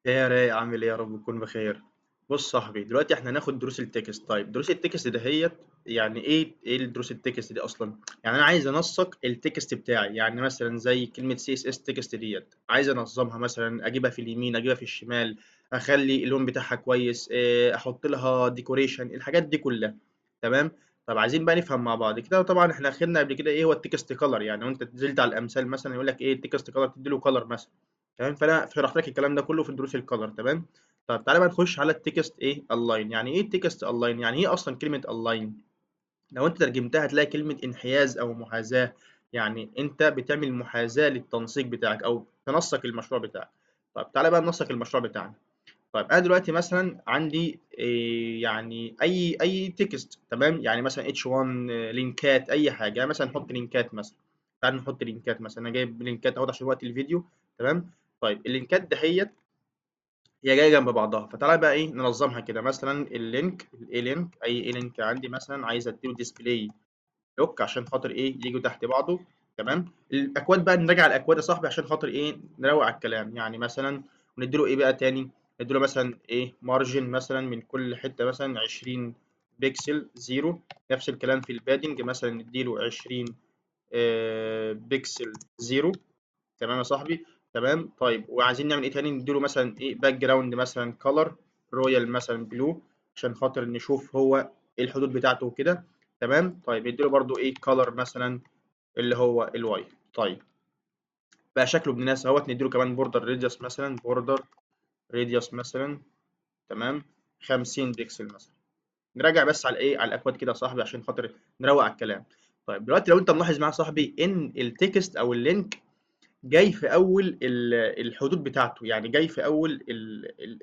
ايه يا رايق، عامل ايه؟ يا رب تكون بخير. بص صاحبي، دلوقتي احنا هناخد دروس التكست. طيب دروس التكست دهيت يعني ايه الدروس التكست دي اصلا؟ يعني انا عايز انسق التكست بتاعي، يعني مثلا زي كلمه سي اس اس تكست ديت، عايز انظمها، مثلا اجيبها في اليمين، اجيبها في الشمال، اخلي اللون بتاعها كويس، احط لها ديكوريشن، الحاجات دي كلها. تمام. طب عايزين بقى نفهم مع بعض كده. طبعا احنا اخدنا قبل كده ايه هو التكست كلر، يعني وانت نزلت على الامثال مثلا يقول لك ايه التكست كلر، تدي له كلر مثلا. تمام. فانا شرحت لك الكلام ده كله في دروس الكلر. تمام. طب تعالى بقى نخش على التكست ايه الاين. يعني ايه التكست الاين؟ يعني ايه اصلا كلمه الاين؟ لو انت ترجمتها هتلاقي كلمه انحياز او محاذاه. يعني انت بتعمل محاذاه للتنسيق بتاعك او تنسق المشروع بتاعك. طب تعالى بقى ننسق المشروع بتاعنا. طيب انا دلوقتي مثلا عندي إيه، يعني اي تكست. تمام. يعني مثلا اتش 1 لينكات، اي حاجه، يعني مثلا نحط لينكات مثلا. تعال نحط لينكات مثلا، انا جايب لينكات اهو عشان وقت الفيديو. تمام. طيب اللينكات دهيت هي جايه جنب بعضها، فتعالى بقى ايه ننظمها كده. مثلا اللينك الاي لينك، اي اي لينك عندي مثلا عايز اديله ديسبلاي لوك عشان خاطر ايه يجوا تحت بعضه. تمام. الاكواد بقى نراجع الاكواد يا صاحبي عشان خاطر ايه نروق على الكلام. يعني مثلا ونديله ايه بقى تاني؟ نديله مثلا ايه مارجن مثلا من كل حته مثلا 20 بيكسل زيرو. نفس الكلام في البادنج، مثلا نديله 20 بيكسل زيرو. تمام يا صاحبي. تمام. طيب وعايزين نعمل ايه تاني؟ نديله مثلا ايه باك جراوند مثلا كولر رويال مثلا بلو عشان خاطر نشوف هو ايه الحدود بتاعته وكده. تمام. طيب نديله برضو ايه كولر مثلا اللي هو الواي. طيب بقى شكله ابن ناس اهوت. نديله كمان بوردر راديوس مثلا، بوردر راديوس مثلا. تمام. 50 بيكسل مثلا. نراجع بس على ايه على الاكواد كده يا صاحبي عشان خاطر نروق على الكلام. طيب دلوقتي لو انت ملاحظ معايا يا صاحبي ان التكست او اللينك جاي في اول الحدود بتاعته، يعني جاي في اول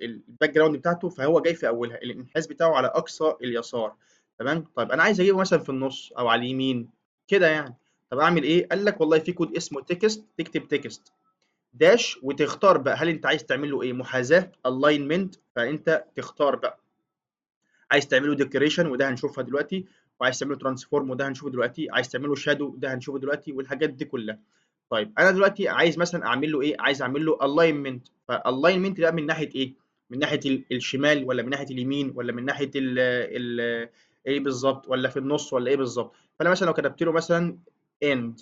الباك جراوند بتاعته، فهو جاي في اولها الانحاز بتاعه على اقصى اليسار. تمام. طيب انا عايز اجيبه مثلا في النص او على اليمين كده يعني. طب اعمل ايه؟ قال لك والله في كود اسمه تكست، تكتب تكست داش وتختار بقى هل انت عايز تعمل له ايه محاذاه الاينمنت. فانت تختار بقى عايز تعمله ديكوريشن وده هنشوفها دلوقتي، وعايز تعمله ترانسفورم وده هنشوفه دلوقتي، عايز تعمله شادو ده هنشوفه دلوقتي، والحاجات دي كلها. طيب انا دلوقتي عايز مثلا اعمل له ايه؟ عايز اعمل له الاينمنت. فالاينمنت ده من ناحيه ايه؟ من ناحيه الشمال ولا من ناحيه اليمين ولا من ناحيه ال ايه بالظبط، ولا في النص ولا ايه بالظبط؟ فانا مثلا لو كتبت له مثلا اند.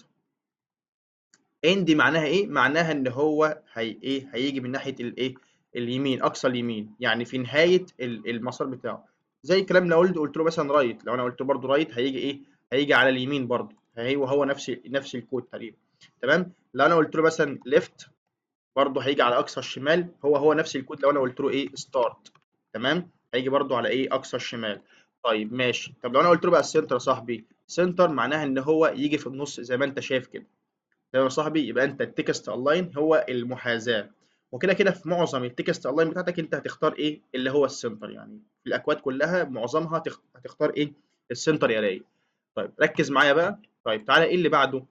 اند معناها ايه؟ معناها ان هو هي ايه هيجي من ناحيه الايه اليمين، اقصى اليمين، يعني في نهايه المسار بتاعه. زي الكلام لو قلت له مثلا رايت، لو انا قلت له برده رايت هيجي ايه؟ هيجي على اليمين برده، هو نفس الكود تقريبا. تمام. لو انا قلت له مثلا ليفت برضه هيجي على اقصى الشمال، هو نفس الكود. لو انا قلت له ايه ستارت، تمام، هيجي برضه على ايه اقصى الشمال. طيب ماشي. طب لو انا قلت له بقى السنتر يا صاحبي، سنتر معناها ان هو يجي في النص زي ما انت شايف كده. تمام يا صاحبي. يبقى انت التكست اونلاين هو المحاذاه. وكده كده في معظم التكست اونلاين بتاعتك انت هتختار ايه اللي هو السنتر، يعني في الاكواد كلها معظمها هتختار ايه السنتر يا راي. طيب ركز معايا بقى. طيب تعالى ايه اللي بعده.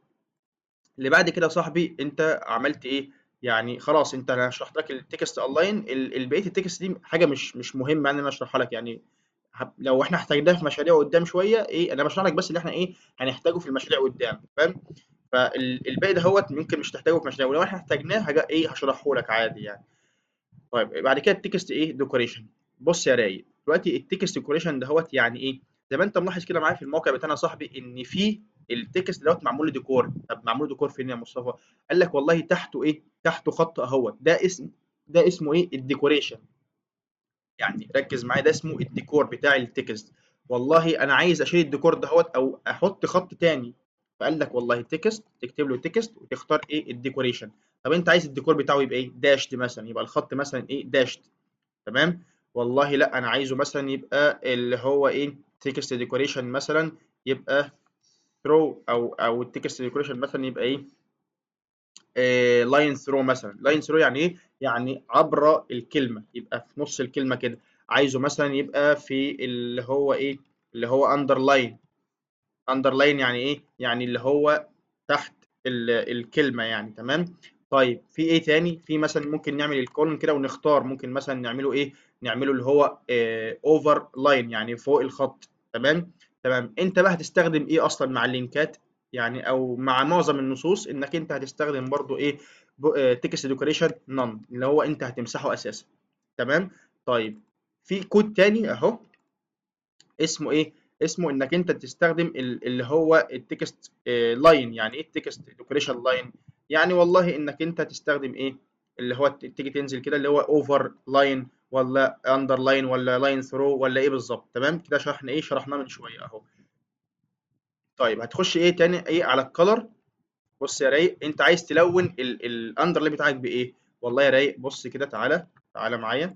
اللي بعد كده يا صاحبي انت عملت ايه؟ يعني خلاص انت انا شرحت لك التكست اونلاين. بقيه التكست دي حاجه مش مهمه ان انا اشرحها لك يعني. لو احنا احتاجناه في مشاريع قدام شويه ايه، انا بشرح لك بس اللي احنا ايه هنحتاجه في المشاريع قدام. فاهم؟ فالباقي دهوت ممكن مش تحتاجه في مشاريع، ولو احنا احتاجناه حاجه ايه هشرحه لك عادي يعني. طيب بعد كده التكست ايه ديكوريشن. بص يا رايق، دلوقتي التكست ديكوريشن دهوت يعني ايه؟ زي ما انت ملاحظ كده معايا في الموقع بتاعنا يا صاحبي ان في التكست دوت معمول له ديكور. طب معمول له ديكور فين يا مصطفى؟ قال لك والله تحته ايه؟ تحته خط اهوت، ده اسمه ايه الديكوريشن. يعني ركز معايا، ده اسمه الديكور بتاع التكست. والله انا عايز اشيل الديكور دهوت او احط خط تاني. فقال لك والله تكست، تكتب له تكست وتختار ايه الديكوريشن. طب انت عايز الديكور بتاعه يبقى ايه؟ داشت مثلا، يبقى الخط مثلا ايه داشت. تمام. والله لا انا عايزه مثلا يبقى اللي هو ايه تكست ديكوريشن مثلا يبقى ثرو او التكست ديكوريشن مثلا يبقى ايه لاين ثرو مثلا. لاين ثرو يعني ايه؟ يعني عبر الكلمه، يبقى في نص الكلمه كده. عايزه مثلا يبقى في اللي هو ايه اللي هو اندرلاين. اندرلاين يعني ايه؟ يعني اللي هو تحت الكلمه يعني. تمام. طيب في ايه تاني؟ في مثلا ممكن نعمل الكولون كده ونختار، ممكن مثلا نعمله ايه؟ نعمله اللي هو اوفر لاين يعني فوق الخط. تمام. تمام. انت بقى هتستخدم ايه اصلا مع اللينكات يعني او مع معظم النصوص؟ انك انت هتستخدم برضو ايه تكست ديكوريشن نون اللي هو انت هتمسحه اساسا. تمام. طيب في كود تاني اهو، اسمه ايه؟ اسمه انك انت تستخدم اللي هو التكست لاين. يعني ايه التكست ديكوريشن لاين؟ يعني والله انك انت تستخدم ايه، اللي هو تيجي تنزل كده اللي هو اوفر لاين ولا اندر لاين ولا لاين ثرو ولا ايه بالظبط. تمام كده شرحنا ايه، شرحناه من شويه اهو. طيب هتخش ايه تاني ايه على الكلر. بص يا رايق، انت عايز تلون الاندر لاين بتاعك بايه؟ والله يا رايق بص كده، تعالى تعالى معايا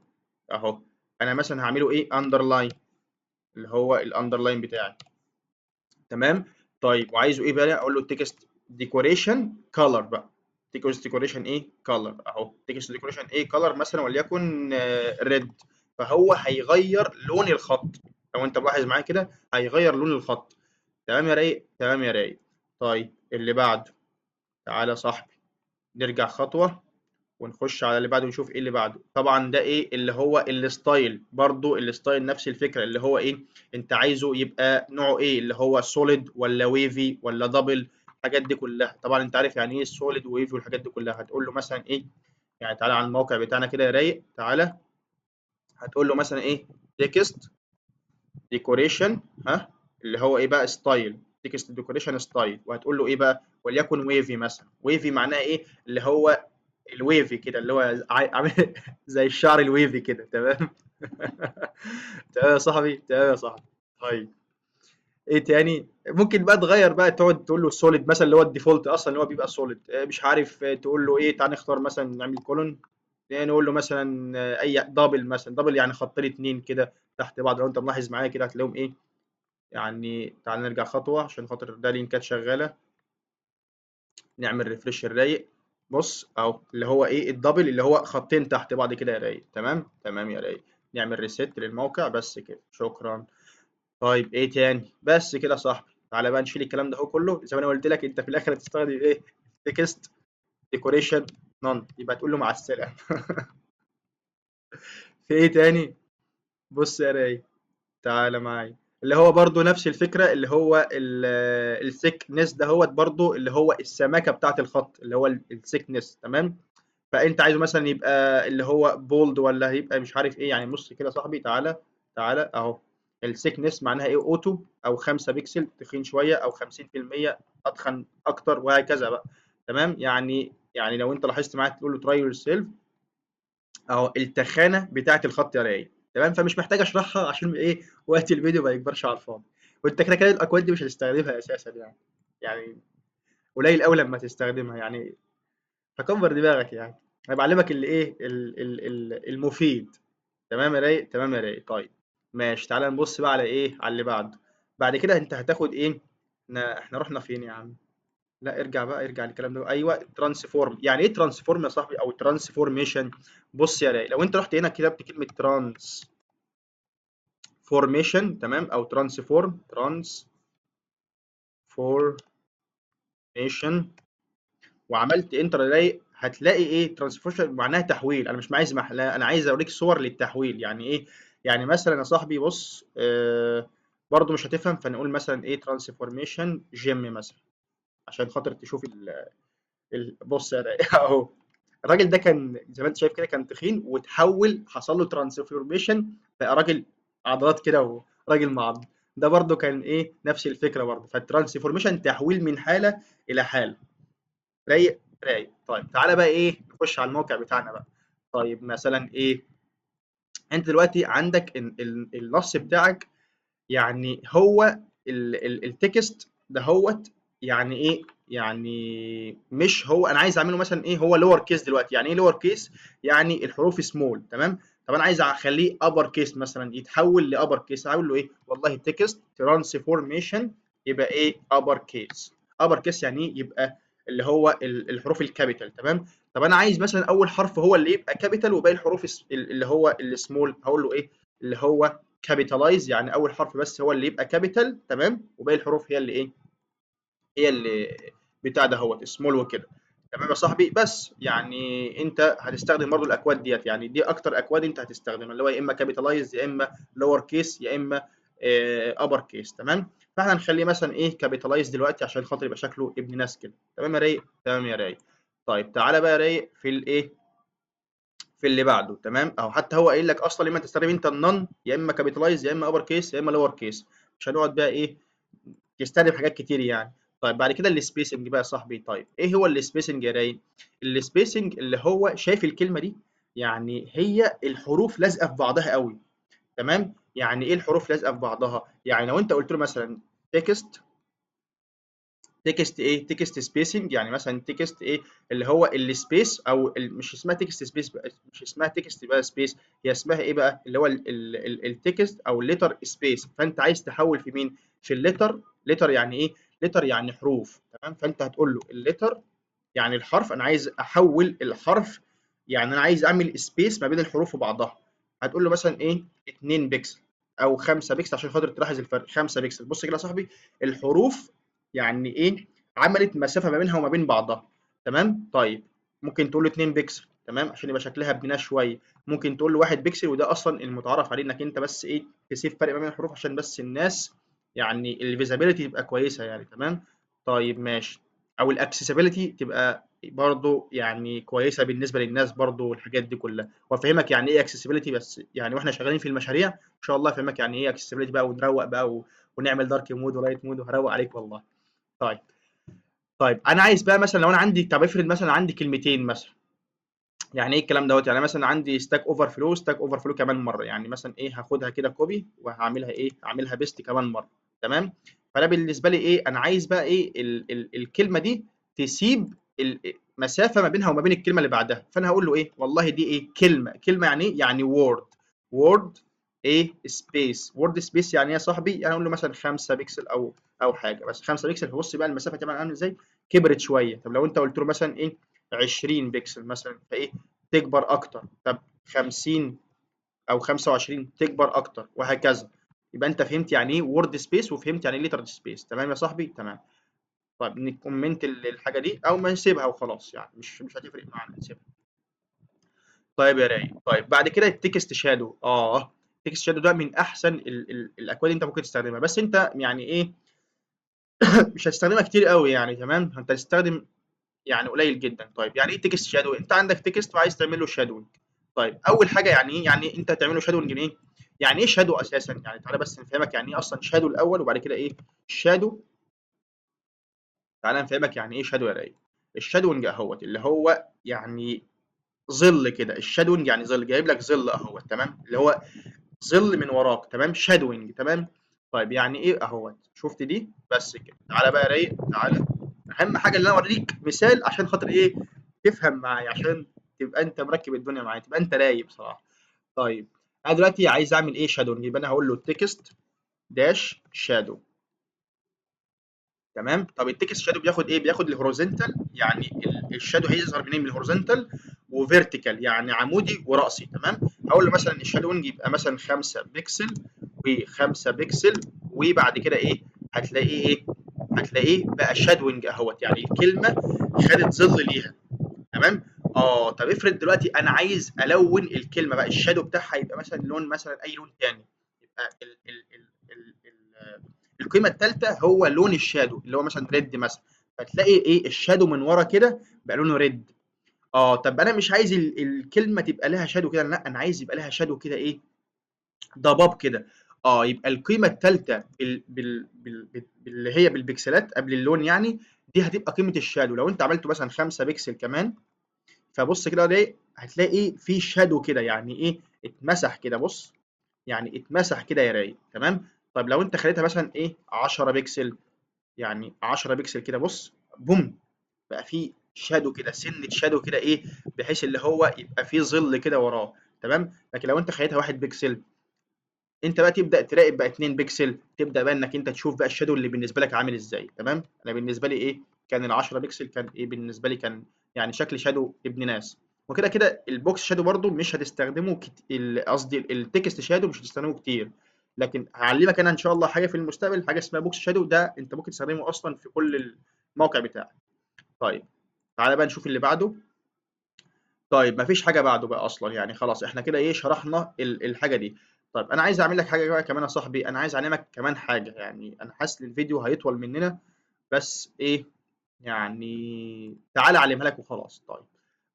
اهو. انا مثلا هعمله ايه، اندرلاين، اللي هو الاندرلاين بتاعي. تمام. طيب وعايزه ايه بقى، اقول له تكست ديكوريشن كلر بقى. تكست ديكوريشن ايه كلر اهو، تكست ديكوريشن ايه كلر مثلا وليكن ريد. فهو هيغير لون الخط، لو انت ملاحظ معايا كده هيغير لون الخط. تمام يا رايق، تمام يا رايق. طيب اللي بعده، تعالى يا صاحبي نرجع خطوة ونخش على اللي بعده ونشوف ايه اللي بعده. طبعا ده ايه اللي هو الستايل، برضو الستايل نفس الفكره، اللي هو ايه انت عايزه يبقى نوعه ايه، اللي هو سوليد ولا ويفي ولا دبل. الحاجات دي كلها طبعا انت عارف يعني ايه سوليد وويفي والحاجات دي كلها. هتقول له مثلا ايه، يعني تعالى على الموقع بتاعنا كده يا رايق، تعالى هتقول له مثلا ايه تكست ديكوريشن، ها اللي هو ايه بقى ستايل، تكست ديكوريشن ستايل. وهتقول له ايه بقى، وليكن ويفي مثلا. ويفي معناها ايه، اللي هو الويفي كده، اللي هو عامل زي الشعر الويفي كده. تمام. تمام يا صاحبي، تمام يا صاحبي. طيب ايه تاني ممكن بقى تغير بقى، تقعد تقول له سوليد مثلا اللي هو الديفولت اصلا اللي هو بيبقى سوليد، مش عارف تقول له ايه، تعال نختار مثلا نعمل كولون، نقول له مثلا اي دبل مثلا، دبل يعني خطين اتنين كده تحت بعض. لو انت ملاحظ معايا كده هتلاقيهم ايه، يعني تعال نرجع خطوة عشان خاطر ده لينكات شغالة، نعمل ريفرش الرايق. بص اهو اللي هو ايه الدبل اللي هو خطين تحت بعض كده يا رايق. تمام تمام يا رايق. نعمل ريست للموقع بس كده، شكرا. طيب ايه تاني، بس كده يا صاحبي. تعالى بقى نشيل الكلام ده هو كله، زي ما انا قلت لك انت في الاخر هتستخدم ايه، تكست ديكوريشن نون، يبقى تقول له مع السلامه. في ايه تاني، بص يا رايق تعالى معايا، اللي هو برضو نفس الفكرة، اللي هو السيكنس ده هو برضو اللي هو السماكة بتاعة الخط، اللي هو السيكنس. تمام. فانت عايزه مثلا يبقى اللي هو بولد ولا هيبقى مش عارف ايه. يعني بص كده يا صاحبي، تعالى تعالى اهو. السيكنس معناها ايه، اوتو او 5 بكسل تخين شوية او 50% اتخن اكتر وهكذا بقى. تمام. يعني لو انت لاحظت معايا تقول له تراي يور سيلف اهو، التخانه بتاعه الخط يا راي. تمام. فمش محتاج اشرحها عشان ايه وقت الفيديو ما يكبرش على الفاضي. وانت كده كده الاكواد دي مش هتستخدمها اساسا يعني قليل قوي لما تستخدمها يعني، فكبر دماغك يعني. انا بعلمك اللي ايه المفيد. تمام يا رايق، تمام يا رايق. طيب ماشي، تعالى نبص بقى على ايه، على اللي بعده. بعد كده انت هتاخد ايه، احنا رحنا فين يا عم، لا ارجع بقى، ارجع للكلام ده. ايوه ترانسفورم. يعني ايه ترانسفورم يا صاحبي او ترانسفورميشن؟ بص يا راي، لو انت رحت هنا كتبت كلمه ترانسفورميشن تمام او ترانسفورميشن وعملت انتر يا راي، هتلاقي ايه ترانسفورميشن معناها تحويل. انا مش عايز محلها، انا عايز اوريك صور للتحويل. يعني ايه، يعني مثلا يا صاحبي بص برضو مش هتفهم، فنقول مثلا ايه ترانسفورميشن جيم مثلا عشان خاطر تشوف بص يا راي. اهو الراجل ده كان زي ما انت شايف كده كان تخين وتحول، حصل له ترانسفورميشن بقى راجل عضلات كده وراجل معضل. ده برضو كان ايه نفس الفكره برضو. فالترانسفورميشن تحويل من حاله الى حاله. رايق رايق. طيب تعالى بقى ايه نخش على الموقع بتاعنا بقى. طيب مثلا ايه، انت دلوقتي عندك النص بتاعك، يعني هو التكست دهوت، يعني ايه، يعني مش هو انا عايز اعمله مثلا ايه، هو لور كيس دلوقتي. يعني ايه لور كيس، يعني الحروف سمول. تمام. طب انا عايز اخليه ابر كيس مثلا، يتحول لابر كيس. هقول له ايه، والله تكست ترانسفورميشن يبقى ايه ابر كيس. ابر كيس يعني ايه، يبقى اللي هو الحروف الكابيتال. تمام. طب انا عايز مثلا اول حرف هو اللي يبقى كابيتال وباقي الحروف اللي هو السمول. هقول له ايه، اللي هو كابيتالايز، يعني اول حرف بس هو اللي يبقى كابيتال. تمام. وباقي الحروف هي اللي ايه، هي اللي بتاع ده هو سمول وكده. تمام يا صاحبي. بس يعني انت هتستخدم برضو الاكواد ديت، يعني دي اكتر اكواد انت هتستخدمها، اللي هو يا اما كابيتالايز يا اما لور كيس يا اما ابر كيس. تمام. فاحنا هنخليه مثلا ايه كابيتالايز دلوقتي عشان خاطر يبقى شكله ابن ناس كده. تمام يا رايق، تمام يا رايق. طيب تعالى بقى رايق في الايه، في اللي بعده. تمام، او حتى هو قايل لك اصلا يا اما تستخدم انت النون، يا اما كابيتالايز، يا اما ابر كيس، يا اما لور كيس. مش هنقعد بقى ايه تستخدم حاجات كتير يعني. طيب بعد كده السبيسنج بقى يا صاحبي. طيب ايه هو السبيسنج يا راي؟ السبيسنج اللي هو شايف الكلمه دي، يعني هي الحروف لازقه في بعضها قوي. تمام، يعني ايه الحروف لازقه في بعضها؟ يعني لو انت قلت له مثلا تكست، تكست ايه، تكست سبيسنج، يعني مثلا تكست ايه اللي هو السبيس، او مش اسمها تكست سبيس بقى، مش اسمها تكست بقى سبيس، هي اسمها ايه بقى اللي هو التكست او الليتر سبيس. فانت عايز تحول في مين؟ في الليتر. ليتر يعني ايه؟ ليتر يعني حروف. تمام، فانت هتقول له الليتر يعني الحرف، انا عايز احول الحرف، يعني انا عايز اعمل سبيس ما بين الحروف وبعضها. هتقول له مثلا ايه 2 بكسل او 5 بكسل عشان خاطر تلاحظ الفرق. 5 بكسل، بص كده يا صاحبي، الحروف يعني ايه عملت مسافه ما بينها وما بين بعضها. تمام، طيب ممكن تقول له 2 بكسل تمام عشان يبقى شكلها ابنها شويه. ممكن تقول له 1 بكسل، وده اصلا المتعارف عليه انك انت بس ايه تسيب فرق ما بين الحروف عشان بس الناس يعني الفيزابيلتي تبقى كويسه يعني. تمام، طيب ماشي، او الاكسسبيلتي تبقى برضه يعني كويسه بالنسبه للناس برضه، والحاجات دي كلها. وافهمك يعني ايه اكسسبيلتي بس يعني واحنا شغالين في المشاريع ان شاء الله افهمك يعني ايه اكسسبيلتي بقى، ونروق بقى ونعمل دارك مود ولايت مود وهروق عليك والله. طيب، طيب انا عايز بقى مثلا لو انا عندي، طب افرض مثلا عندي كلمتين مثلا، يعني ايه الكلام دوت؟ يعني مثلا عندي ستاك اوفر فلو، ستاك اوفر فلو كمان مره، يعني مثلا ايه هاخدها كده كوبي وهعملها ايه، هعملها بيست كمان مره. تمام، فانا بالنسبه لي ايه، انا عايز بقى ايه الكلمه دي تسيب مسافه ما بينها وما بين الكلمه اللي بعدها. فانا هقول له ايه، والله دي ايه كلمه، كلمه يعني ايه، يعني وورد. وورد ايه سبيس، وورد سبيس يعني ايه يا صاحبي؟ يعني اقول له مثلا 5 بكسل او حاجه، بس 5 بكسل. فبص بقى المسافه كمان عامله ازاي، كبرت شويه. طب لو انت قلت له مثلا ايه 20 بكسل مثلا، فايه تكبر اكتر. طب 50 او 25 تكبر اكتر، وهكذا. يبقى انت فهمت يعني ايه وورد سبيس، وفهمت يعني ايه ليتر سبيس. تمام يا صاحبي، تمام. طيب نكومنت الحاجه دي او ما نسيبها وخلاص، يعني مش هتفرق معانا، نسيبها. طيب يا راي، طيب بعد كده التكست شادو. التكست شادو ده من احسن الاكواد اللي انت ممكن تستخدمها، بس انت يعني ايه مش هتستخدمها كتير قوي يعني. تمام، انت هتستخدم يعني قليل جدا. طيب يعني ايه تكست شادو؟ انت عندك تكست وعايز تعمل له شادوينج. طيب اول حاجه يعني ايه، يعني انت تعمل له شادوينج ايه؟ يعني ايه شادو اساسا؟ يعني تعالى بس نفهمك يعني ايه اصلا شادو الاول، وبعد كده ايه شادو. تعالى نفهمك يعني ايه شادو يا راي. الشادوينج اهوت اللي هو يعني ظل كده. الشادوينج يعني ظل، جايب لك ظل اهوت. تمام، اللي هو ظل من وراك. تمام، شادوينج. تمام، طيب يعني ايه اهوت، شفت دي؟ بس كده. تعالى بقى يا رايق، تعالى. اهم حاجه اللي انا اوريك مثال عشان خاطر ايه تفهم معايا، عشان تبقى انت مركب الدنيا معايا، تبقى انت رايق بصراحه. طيب انا دلوقتي عايز اعمل ايه شادو، يبقى انا هقول له تكست داش شادو. تمام، طب التكست شادو بياخد ايه؟ بياخد الهوريزونتال، يعني الشادو هيظهر منين؟ من الهوريزونتال، وفيرتيكال يعني عمودي ورأسي. تمام، هقول له مثلا الشادوينج يبقى مثلا 5 بكسل و5 بكسل، وبعد كده ايه هتلاقيه ايه، هتلاقيه بقى شادوينج اهوت، يعني الكلمه خدت ظل ليها. تمام، طب افرض دلوقتي انا عايز الون الكلمه بقى، الشادو بتاعها يبقى مثلا لون، مثلا اي لون تاني. يبقى القيمه الثالثه هو لون الشادو اللي هو مثلا ريد مثلا. فتلاقي ايه الشادو من ورا كده بقى لونه ريد. طب انا مش عايز الكلمه تبقى لها شادو كده، لا انا عايز يبقى لها شادو كده ايه ضباب كده. يبقى القيمه الثالثه اللي هي بالبكسلات قبل اللون يعني، دي هتبقى قيمه الشادو. لو انت عملته مثلا 5 بكسل كمان، فبص كده ده هتلاقي في شادو كده، يعني ايه اتمسح كده. بص يعني اتمسح كده يا رايق. تمام، طب لو انت خليتها مثلا ايه 10 بكسل، يعني 10 بكسل كده، بص بوم، بقى في شادو كده، سنة شادو كده ايه، بحيث اللي هو يبقى فيه ظل كده وراه. تمام، لكن لو انت خليتها 1 بكسل، انت بقى تبدا تراقب بقى 2 بكسل، تبدا بقى انك انت تشوف بقى الشادو اللي بالنسبه لك عامل ازاي. تمام، انا بالنسبه لي ايه كان ال 10 بكسل كان ايه بالنسبه لي، كان يعني شكل شادو ابن ناس. وكده كده البوكس شادو برضو مش هتستخدمه قصدي التكست شادو مش هتستخدمه كتير، لكن هعلمك انا ان شاء الله حاجه في المستقبل، حاجه اسمها بوكس شادو، ده انت ممكن تستخدمه اصلا في كل الموقع بتاعك. طيب تعالى بقى نشوف اللي بعده. طيب ما فيش حاجة بعده بقى أصلًا، يعني خلاص إحنا كده إيه شرحنا الحاجة دي. طيب أنا عايز أعمل لك حاجة بقى كمان يا صاحبي، أنا عايز أعلمك كمان حاجة، يعني أنا حاسس إن الفيديو هيطول مننا، بس إيه يعني تعالَ أعلّمها لك وخلاص. طيب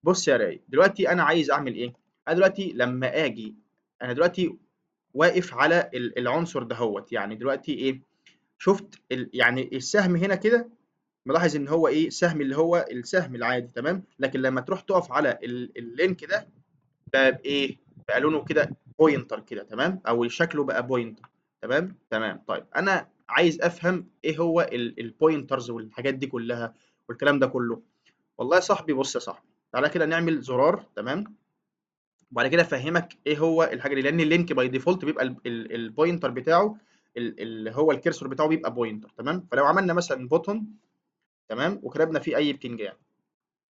بُص يا رايق، دلوقتي أنا عايز أعمل إيه، أنا دلوقتي لمّا آجي أنا دلوقتي واقف على العنصر دهوّة، يعني دلوقتي إيه، شُفت يعني السهم هنا كده، ملاحظ إن هو إيه، سهم اللي هو السهم العادي تمام، لكن لمّا تروح تُقف على الlink ده بقى بإيه، بقى لونه كده pointer كده تمام، أو شكله بقى pointer تمام، تمام. طيب أنا عايز أفهم إيه هو الpointers والحاجات دي كلّها والكلام ده كلّه. والله يا صاحبي بُص يا صاحبي، تعالَ كده نعمل زرار تمام، وبعد كده أفهّمك إيه هو الحاجة دي، لإن الlink by default بيبقى الpointer بتاعه اللي هو الcursor بتاعه بيبقى pointer تمام، فلو عملنا مثلًا button تمام، وكتبنا فيه أي بتنجان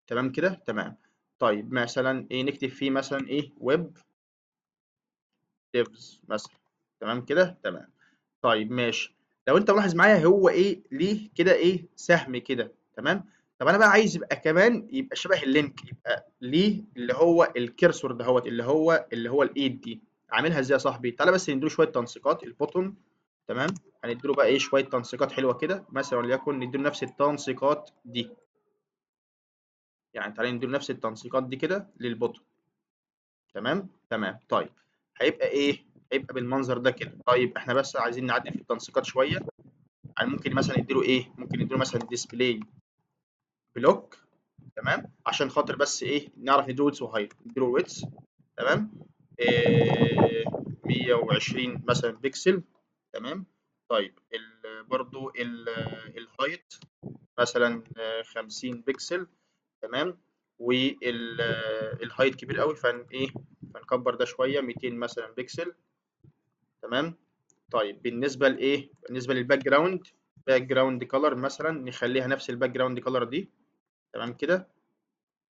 تمام كده، تمام. طيب مثلًا إيه، نكتب فيه مثلًا إيه web devs مثلًا تمام كده، تمام. طيب ماشي، لو أنت ملاحظ معايا هو إيه، ليه كده إيه، سهم كده تمام، طب أنا بقى عايز يبقى كمان يبقى شبه الlink، يبقى ليه اللي هو الcursor دهوّة، اللي هو الإيد دي، أعملها إزاي يا صاحبي؟ تعالَ بس ندّي له شوية تنسيقات الbutton تمام، هندّي له بقى إيه، شوية تنسيقات حلوة كده، مثلًا وليكن ندّي له نفس التنسيقات دي، يعني تعالَ ندّي له نفس التنسيقات دي كده للbutton تمام، تمام. طيب هيبقى إيه، هيبقى بالمنظر ده كده. طيب إحنا بس عايزين نعدّل في التنسيقات شوية، يعني ممكن مثلًا ندّي له إيه، ممكن ندّي له مثلًا display block تمام، عشان خاطر بس إيه، نعرف ندّي له width وheight، ندّي له width تمام، 120 مثلًا بكسل تمام. طيب برضه الheight مثلًا 50 بكسل تمام، الheight كبير أوي إيه، فنكبّر ده شوية 200 مثلًا بكسل تمام. طيب بالنسبة لإيه، بالنسبة للbackground color مثلًا نخلّيها نفس الbackground color دي تمام كده،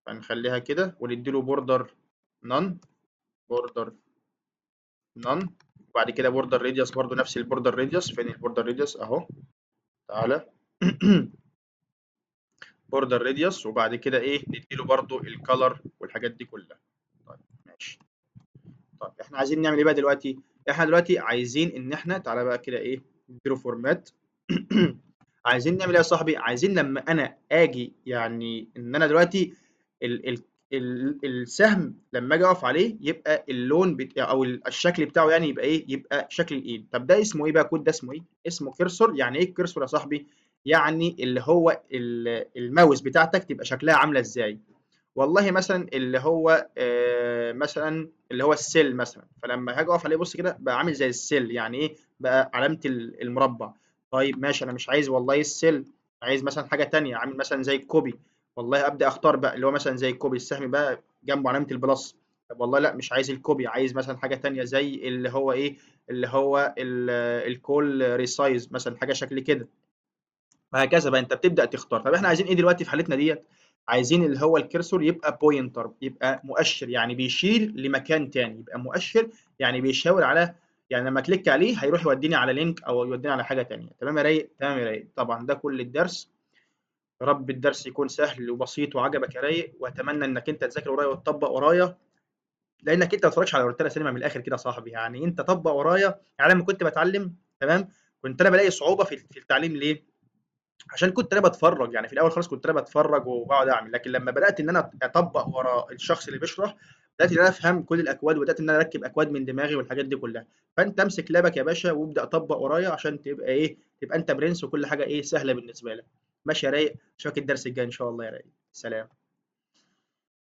فنخلّيها كده وندّي له border none، وبعد كده border radius برضه نفس الborder radius، فين الborder radius أهو، تعالَ border radius وبعد كده إيه، ندّي له برضه الcolor والحاجات دي كلّها. طيب ماشي. طيب إحنا عايزين نعمل إيه بقى دلوقتي؟ إحنا دلوقتي عايزين إن إحنا تعالَ بقى كده إيه، ندّي له format عايزين نعمل إيه يا صاحبي؟ عايزين لمّا أنا آجي يعني إن أنا دلوقتي ال السهم لمّا آجي أقف عليه يبقى اللون أو الشكل بتاعه يعني يبقى إيه، يبقى شكل الإيد. طب ده اسمه إيه بقى، الكود ده اسمه إيه؟ اسمه cursor. يعني إيه الcursor يا صاحبي؟ يعني اللي هو الماوس بتاعتك تبقى شكلها عاملة إزاي؟ والله مثلًا اللي هو مثلًا اللي هو السِل مثلًا، فلمّا هاجي أقف عليه بُص كده بقى عامل زي السِل، يعني إيه، بقى علامة المربع. طيب ماشي، أنا مش عايز والله السِل، عايز مثلًا حاجة تانية، عامل مثلًا زي الكوبي، والله أبدأ أختار بقى اللي هو مثلًا زي الكوبي، السهم بقى جنبه علامة البلس. طب والله لأ، مش عايز الكوبي، عايز مثلًا حاجة تانية زي اللي هو إيه، اللي هو الcall resize مثلًا، حاجة شكل كده. وهكذا بقى أنت بتبدأ تختار. طب إحنا عايزين إيه دلوقتي في حالتنا ديّة؟ عايزين اللي هو الcursor يبقى pointer، يبقى مؤشر، يعني بيشير لمكان تاني، يبقى مؤشر يعني بيشاور على، يعني لمّا أكليك عليه هيروح يوديني على link أو يوديني على حاجة تانية. تمام يا رايق؟ تمام يا رايق. طبعًا ده كل الدرس. يا رب الدرس يكون سهل وبسيط وعجبك يا رايق، وأتمنى إنك أنت تذاكر ورايا وتطبّق ورايا، لإنك أنت ما بتتفرجش على روتانا سينما من الآخر كده يا صاحبي، يعني أنت طبّق ورايا. يعني لمّا كنت باتعلم تمام، كنت أنا بالاقي صعوبة في التعليم ليه؟ عشان كنت أنا باتفرّج، يعني في الأول خالص كنت أنا باتفرّج وباقعد أعمل، لكن لمّا بدأت إن أنا أطبّق ورا الشخص اللي بيشرح، بدأت إن أنا أفهم كل الأكواد، وبدأت إن أنا أركّب أكواد من دماغي والحاجات دي كلّها. فأنت امسك لابك يا باشا وابدأ طبّق ورايا عشان تبقى إيه، تبقى أنت برنس وكل حاجة إيه، سهلة بالنسبة لك. ماشي يا رايق، أشوفك الدرس الجاي إن شاء الله يا رايق، سلام.